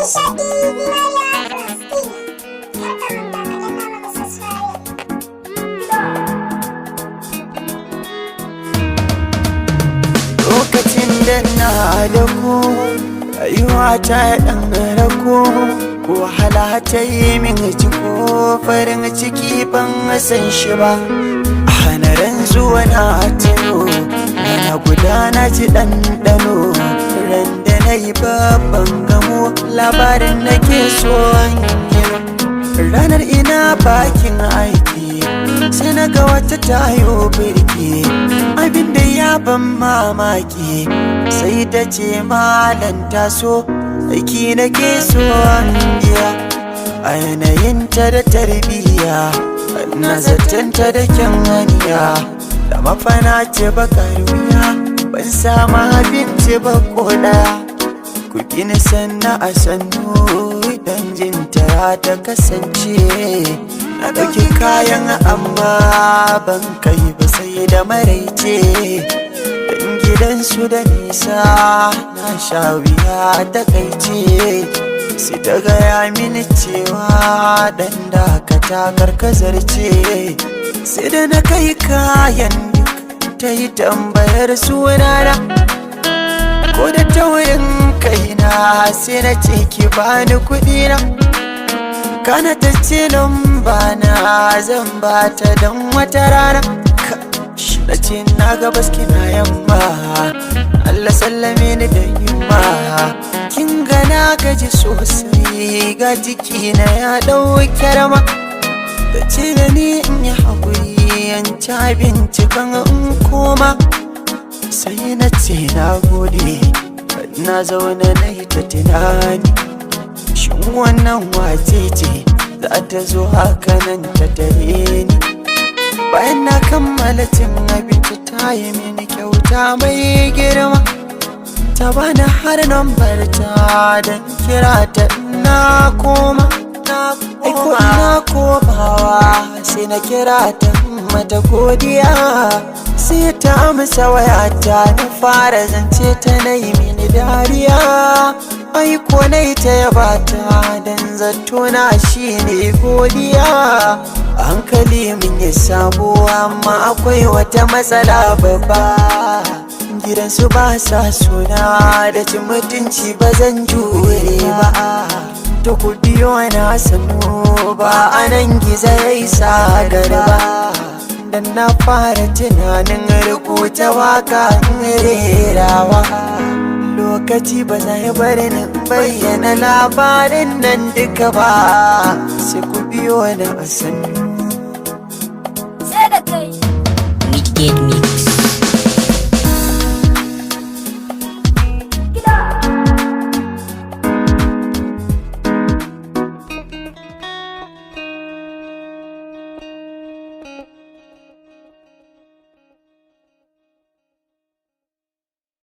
nishaɗi na ya Rasti. Kar ka manta ka danna mana subscribe. Lokacin da na da ku rayuwa ta ɗan rako, wahala ta yi min ciko, farin ciki ban san shi ba. A hanaran zuwa na tuno na gudana ji ɗanɗano, ran da na yi babban gamo labarin nake so ranar ina bakin aiki sai na ga wata tayo birki, abinda ya ban mamaki sai ta ce malan taso aiki nake so biya. A yanayinta da tarbiyya na zatanta da kyan hanya, da mafana ce bakar wuya ban samu abinci ba ko ɗaya. Ku gini sanna a sannu dan jinta ta kasance, na ɗauki kayan amma ban kai ba sai da maraice. Dan gidansu da nisa na sha wuya ta kaice, sai ta gaya mini cewa dan dakata karkazar ce. Sai da na kai kayan duk ta yi tambayar sunana, ko da taurin kaina sai na ce ki bani kuɗina. Kana ta ce lamba na zan bata don wata rana, na ce na gabas kina yamma, Allah sallame ni da himma. Kin ga na gaji sosai ga jikina ya ɗauke rama, ta ce da ni in yi haƙuri an ci abinci kan in koma. Sai na ce na gode, na zaune na yi ta tunani, shin wannan wace ce za ta zo haka nan ta tare ni. Bayan na kammala cin abinci ta yi mini kyauta mai girma, ta bani har nambar ta don kira ta na koma. Aiko ina komawa sai na kira ta mata godiya, sai ta amsa wayata na fara zance ta na yi mini dariya. Aiko na yi ta yabata don zato na shi ne godiya. Hankali min ya samu amma akwai wata matsala babba, gidansu ba sa suna da cin mutunci ba zan jure ba. To ku biyo na sanu ba anan gizo ya isa garba, dan na fara tunanin rubuta waka rerawa. Lokaci ba zai bari ni bayyana labarin nan duka ba, sai ku biyo na sanu.